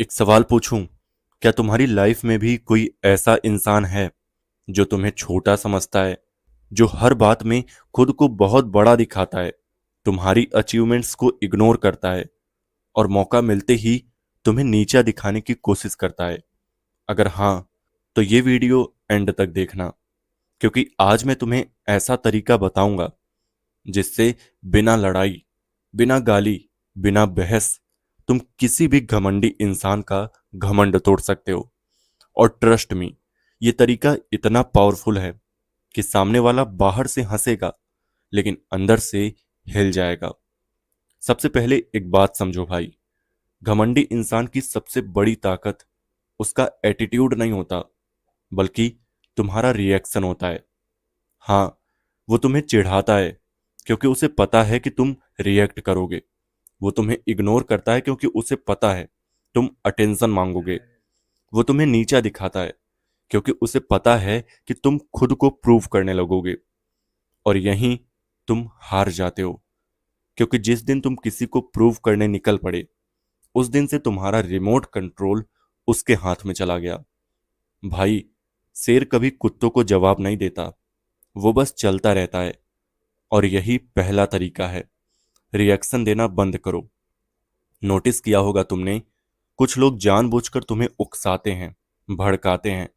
एक सवाल पूछूं। क्या तुम्हारी लाइफ में भी कोई ऐसा इंसान है जो तुम्हें छोटा समझता है, जो हर बात में खुद को बहुत बड़ा दिखाता है, तुम्हारी अचीवमेंट्स को इग्नोर करता है और मौका मिलते ही तुम्हें नीचा दिखाने की कोशिश करता है? अगर हाँ, तो ये वीडियो एंड तक देखना, क्योंकि आज मैं तुम्हें ऐसा तरीका बताऊंगा जिससे बिना लड़ाई, बिना गाली, बिना बहस तुम किसी भी घमंडी इंसान का घमंड तोड़ सकते हो। और ट्रस्ट मी, ये तरीका इतना पावरफुल है कि सामने वाला बाहर से हंसेगा लेकिन अंदर से हिल जाएगा। सबसे पहले एक बात समझो भाई, घमंडी इंसान की सबसे बड़ी ताकत उसका एटीट्यूड नहीं होता, बल्कि तुम्हारा रिएक्शन होता है। हाँ, वो तुम्हें चिढ़ाता है क्योंकि उसे पता है कि तुम रिएक्ट करोगे। वो तुम्हें इग्नोर करता है क्योंकि उसे पता है तुम अटेंशन मांगोगे। वो तुम्हें नीचा दिखाता है क्योंकि उसे पता है कि तुम खुद को प्रूव करने लगोगे। और यहीं तुम हार जाते हो, क्योंकि जिस दिन तुम किसी को प्रूव करने निकल पड़े, उस दिन से तुम्हारा रिमोट कंट्रोल उसके हाथ में चला गया। भाई, शेर कभी कुत्तों को जवाब नहीं देता, वो बस चलता रहता है। और यही पहला तरीका है, रिएक्शन देना बंद करो। नोटिस किया होगा तुमने, कुछ लोग जानबूझकर तुम्हें उकसाते हैं, भड़काते हैं,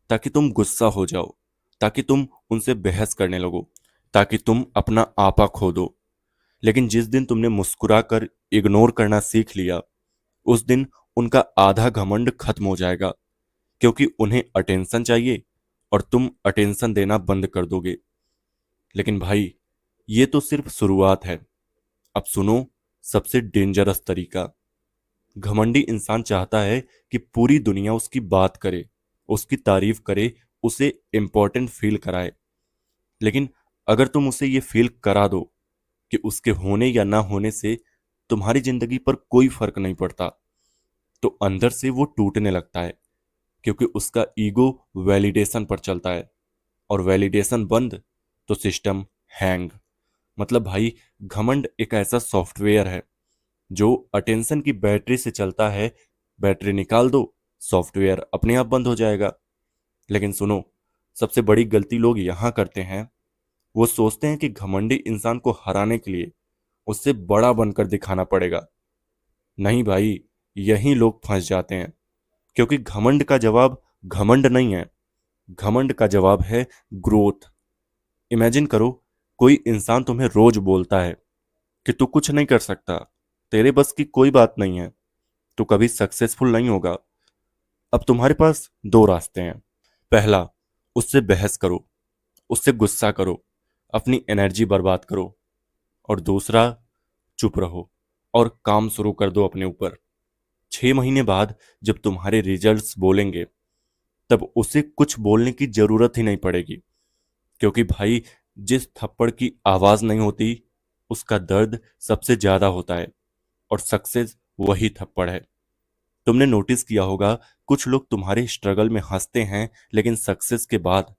ताकि तुम गुस्सा हो जाओ, ताकि तुम उनसे बहस करने लगो, ताकि तुम अपना आपा खो दो। लेकिन जिस दिन तुमने मुस्कुराकर इग्नोर करना सीख लिया, उस दिन उनका आधा घमंड खत्म हो जाएगा, क्योंकि उन्हें अटेंशन चाहिए और तुम अटेंशन देना बंद कर दोगे। लेकिन भाई, ये तो सिर्फ शुरुआत है। अब सुनो सबसे डेंजरस तरीका। घमंडी इंसान चाहता है कि पूरी दुनिया उसकी बात करे, उसकी तारीफ करे, उसे इंपॉर्टेंट फील कराए। लेकिन अगर तुम उसे ये फील करा दो कि उसके होने या ना होने से तुम्हारी जिंदगी पर कोई फर्क नहीं पड़ता, तो अंदर से वो टूटने लगता है, क्योंकि उसका ईगो वैलिडेशन पर चलता है। और वैलिडेशन बंद तो सिस्टम हैंग। मतलब भाई, घमंड एक ऐसा सॉफ्टवेयर है जो अटेंशन की बैटरी से चलता है। बैटरी निकाल दो, सॉफ्टवेयर अपने आप बंद हो जाएगा। लेकिन सुनो, सबसे बड़ी गलती लोग यहां करते हैं, वो सोचते हैं कि घमंडी इंसान को हराने के लिए उससे बड़ा बनकर दिखाना पड़ेगा। नहीं भाई, यहीं लोग फंस जाते हैं, क्योंकि घमंड का जवाब घमंड नहीं है, घमंड का जवाब है ग्रोथ। इमेजिन करो, कोई इंसान तुम्हें रोज बोलता है कि तू कुछ नहीं कर सकता, तेरे बस की कोई बात नहीं है, तू कभी सक्सेसफुल नहीं होगा। अब तुम्हारे पास दो रास्ते हैं। पहला, उससे बहस करो, उससे गुस्सा करो, अपनी एनर्जी बर्बाद करो। और दूसरा, चुप रहो और काम शुरू कर दो अपने ऊपर। 6 महीने बाद जब तुम्हारे रिजल्ट्स बोलेंगे, तब उसे कुछ बोलने की जरूरत ही नहीं पड़ेगी, क्योंकि भाई, जिस थप्पड़ की आवाज नहीं होती, उसका दर्द सबसे ज्यादा होता है। और सक्सेस वही थप्पड़ है। तुमने नोटिस किया होगा, कुछ लोग तुम्हारे स्ट्रगल में हंसते हैं, लेकिन सक्सेस के बाद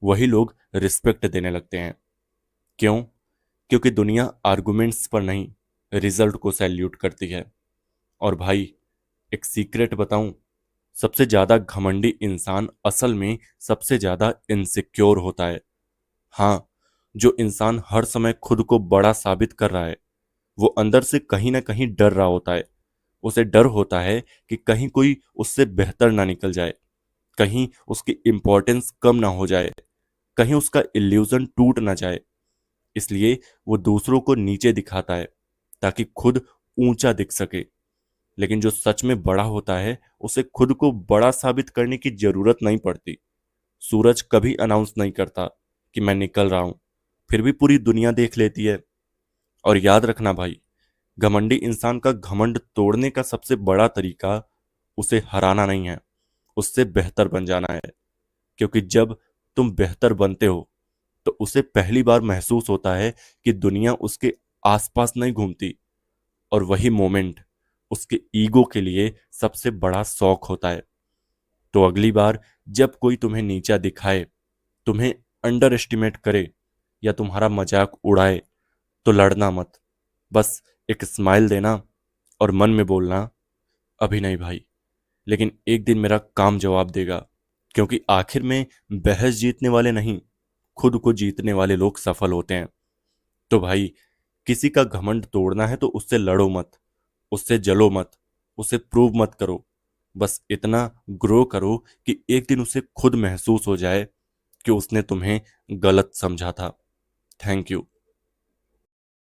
वही लोग रिस्पेक्ट देने लगते हैं। क्यों? क्योंकि दुनिया आर्गुमेंट्स पर नहीं, रिजल्ट को सैल्यूट करती है। और भाई, एक सीक्रेट बताऊं, सबसे ज्यादा घमंडी इंसान असल में सबसे ज्यादा इनसिक्योर होता है। हाँ, जो इंसान हर समय खुद को बड़ा साबित कर रहा है, वो अंदर से कहीं ना कहीं डर रहा होता है। उसे डर होता है कि कहीं कोई उससे बेहतर ना निकल जाए, कहीं उसकी इंपॉर्टेंस कम ना हो जाए, कहीं उसका इल्यूजन टूट ना जाए। इसलिए वो दूसरों को नीचे दिखाता है ताकि खुद ऊंचा दिख सके। लेकिन जो सच में बड़ा होता है, उसे खुद को बड़ा साबित करने की जरूरत नहीं पड़ती। सूरज कभी अनाउंस नहीं करता कि मैं निकल रहा हूं, फिर भी पूरी दुनिया देख लेती है। और याद रखना भाई, घमंडी इंसान का घमंड तोड़ने का सबसे बड़ा तरीका उसे हराना नहीं है, उससे बेहतर बन जाना है। क्योंकि जब तुम बेहतर बनते हो, तो उसे पहली बार महसूस होता है कि दुनिया उसके आसपास नहीं घूमती। और वही मोमेंट उसके ईगो के लिए सबसे बड़ा शौक होता है। तो अगली बार जब कोई तुम्हें नीचा दिखाए, तुम्हें अंडर एस्टिमेट करे या तुम्हारा मजाक उड़ाए, तो लड़ना मत। बस एक स्माइल देना और मन में बोलना, अभी नहीं भाई, लेकिन एक दिन मेरा काम जवाब देगा, क्योंकि आखिर में बहस जीतने वाले नहीं, खुद को जीतने वाले लोग सफल होते हैं। तो भाई, किसी का घमंड तोड़ना है तो उससे लड़ो मत, उससे जलो मत, उसे प्रूव मत करो। बस इतना ग्रो करो कि एक दिन उसे खुद महसूस हो जाए कि उसने तुम्हें गलत समझा था। Thank you.